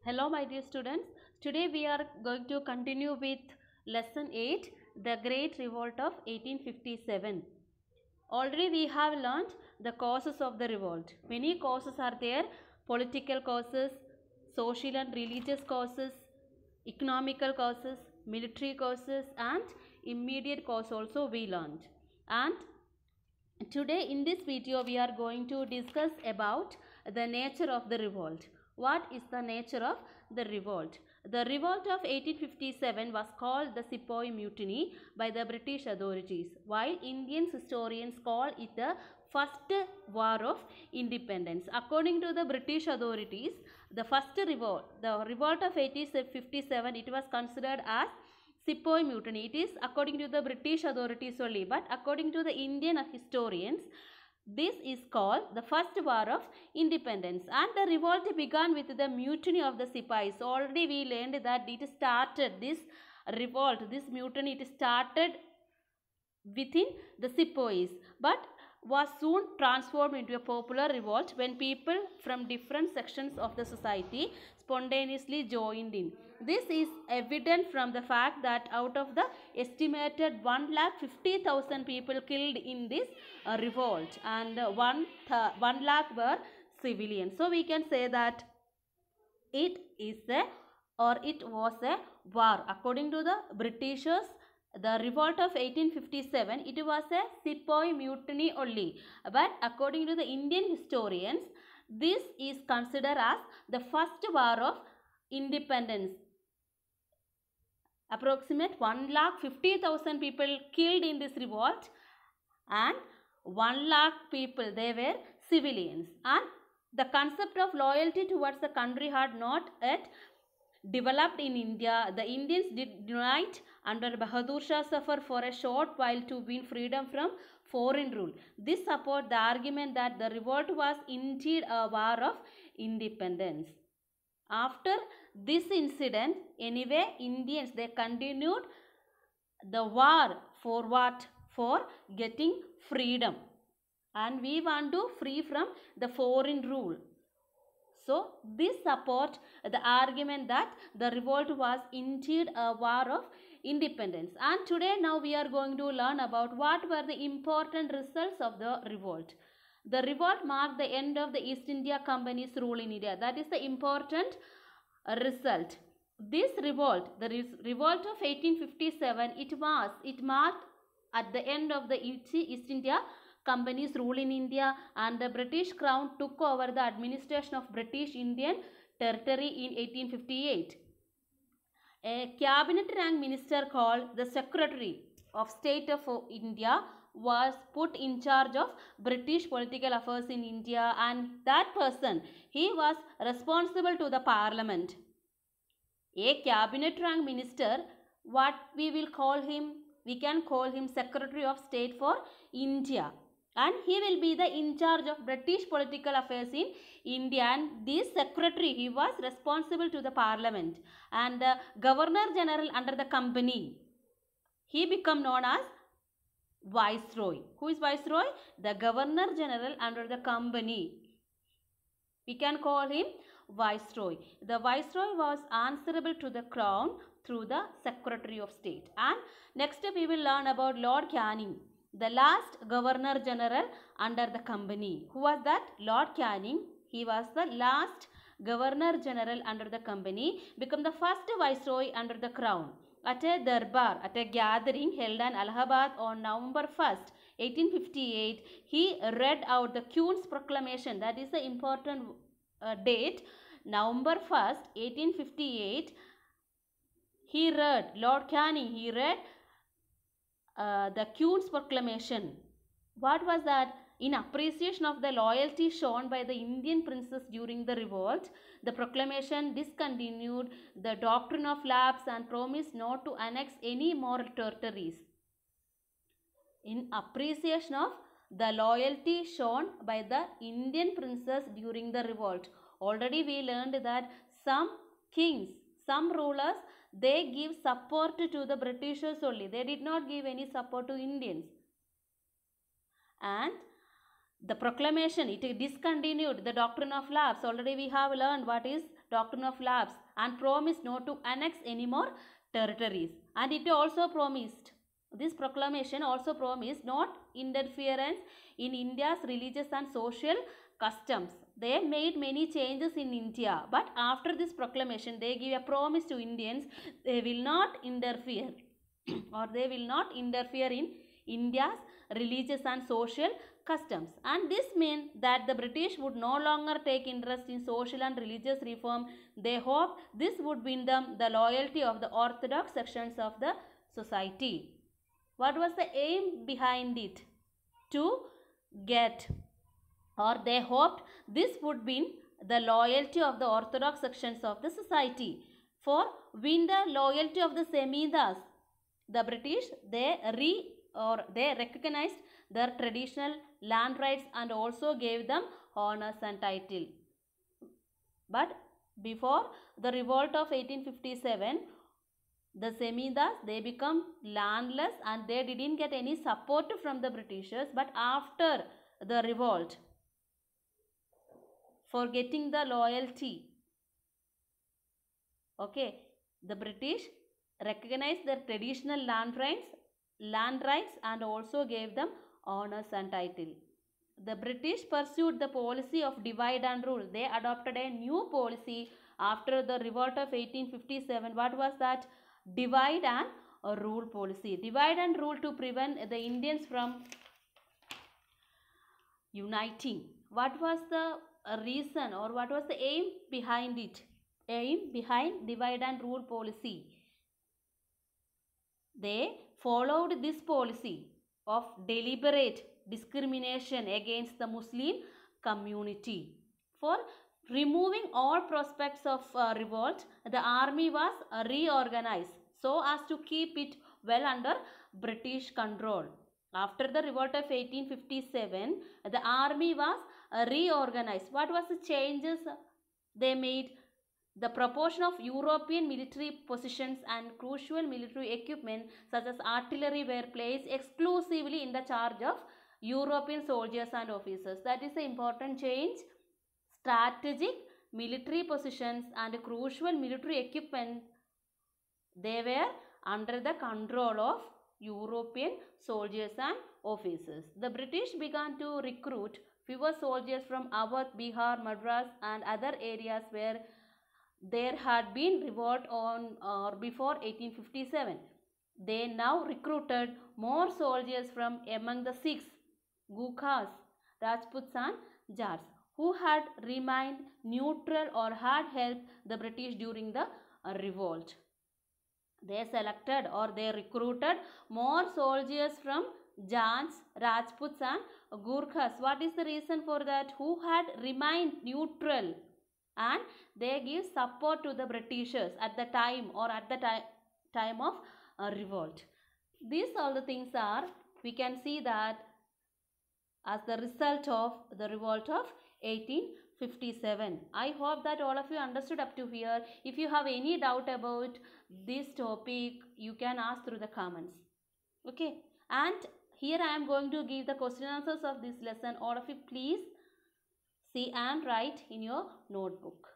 Hello my dear students, today we are going to continue with lesson 8, the Great Revolt of 1857. Already we have learnt the causes of the revolt. Many causes are there: political causes, social and religious causes, economical causes, military causes, and immediate cause also we learnt. And today in this video we are going to discuss about the nature of the revolt. What is the nature of the revolt? The revolt of 1857 was called the Sepoy Mutiny by the British authorities, while Indian historians call it the first war of independence. According to the British authorities, the first revolt, the revolt of 1857, it was considered as Sepoy Mutiny. It is according to the British authorities only, but according to the Indian historians, this is called the first war of independence. And the revolt began with the mutiny of the Sipais. Already we learned that it started, this revolt, this mutiny, it started within the Sepoys, but was soon transformed into a popular revolt when people from different sections of the society spontaneously joined in. This is evident from the fact that out of the estimated 1,50,000 people killed in this revolt, and 1 lakh were civilians. So we can say that it was a war. According to the Britishers, the revolt of 1857, it was a Sepoy mutiny only. But according to the Indian historians, this is considered as the first war of independence. Approximate 1,50,000 people killed in this revolt, and 1 lakh people, they were civilians. And the concept of loyalty towards the country had not yet developed in India. The Indians did unite under Bahadur Shah Zafar for a short while to win freedom from foreign rule. This supports the argument that the revolt was indeed a war of independence. After this incident, anyway, Indians, they continued the war for what? For getting freedom. And we want to free from the foreign rule. So this supports the argument that the revolt was indeed a war of independence. And today now we are going to learn about what were the important results of the revolt. The revolt marked the end of the East India Company's rule in India. That is the important result. This revolt, the revolt of 1857, it marked at the end of the East India Company's rule in India, and the British Crown took over the administration of British Indian territory in 1858. A cabinet rank minister called the Secretary of State of India was put in charge of British political affairs in India, and that person, he was responsible to the Parliament. A cabinet rank minister, what we will call him? We can call him Secretary of State for India. And he will be the in charge of British political affairs in India. And this secretary, he was responsible to the Parliament. And the Governor General under the company, he became known as Viceroy. Who is Viceroy? The Governor General under the company. We can call him Viceroy. The Viceroy was answerable to the Crown through the Secretary of State. And next we will learn about Lord Canning, the last Governor General under the company. Who was that? Lord Canning. He was the last Governor General under the company, became the first Viceroy under the Crown. At a darbar, at a gathering held in Allahabad on November 1st, 1858, he read out the Queen's proclamation. That is the important date. November 1st, 1858, he read, Lord Canning, he read the Queen's proclamation. What was that? In appreciation of the loyalty shown by the Indian princes during the revolt, the proclamation discontinued the doctrine of lapse and promised not to annex any more territories. In appreciation of the loyalty shown by the Indian princes during the revolt. Already we learned that some kings, some rulers, they give support to the Britishers only. They did not give any support to Indians. And the proclamation, it discontinued the doctrine of lapse. Already we have learned what is doctrine of lapse and promised not to annex any more territories. And it also promised, this proclamation also promised not interference in India's religious and social customs. They made many changes in India, but after this proclamation they give a promise to Indians they will not interfere or they will not interfere in India's religious and social customs. And this meant that the British would no longer take interest in social and religious reform. They hoped this would win them the loyalty of the orthodox sections of the society. What was the aim behind it? To get, or they hoped this would win the loyalty of the orthodox sections of the society. For win the loyalty of the Semidas, the British, they recognized their traditional land rights and also gave them honors and title. But before the revolt of 1857, the Semidas, they become landless and they didn't get any support from the Britishers. But after the revolt, for getting the loyalty, okay, the British recognized their traditional land rights and also gave them honors and title. The British pursued the policy of divide and rule. They adopted a new policy after the revolt of 1857. What was that? Divide and rule policy. Divide and rule to prevent the Indians from uniting. What was the reason or what was the aim behind it? Aim behind divide and rule policy. They followed this policy of deliberate discrimination against the Muslim community. For removing all prospects of revolt, the army was reorganized so as to keep it well under British control. After the revolt of 1857, the army was reorganized. What was the changes they made? The proportion of European military positions and crucial military equipment such as artillery were placed exclusively in the charge of European soldiers and officers. That is the important change. Strategic military positions and crucial military equipment, they were under the control of European soldiers and officers. The British began to recruit fewer soldiers from Awadh, Bihar, Madras and other areas where there had been revolt on or before 1857. They now recruited more soldiers from among the Sikhs, Gurkhas, Rajputs and Jats who had remained neutral or had helped the British during the revolt. They selected or they recruited more soldiers from Jats, Rajputs and Gurkhas. What is the reason for that? Who had remained neutral and they give support to the Britishers at the time or at the time of revolt. These all the things are, we can see that as the result of the revolt of 1857. I hope that all of you understood up to here. If you have any doubt about this topic, you can ask through the comments. Okay, and here I am going to give the question answers of this lesson. All of you please see and write in your notebook.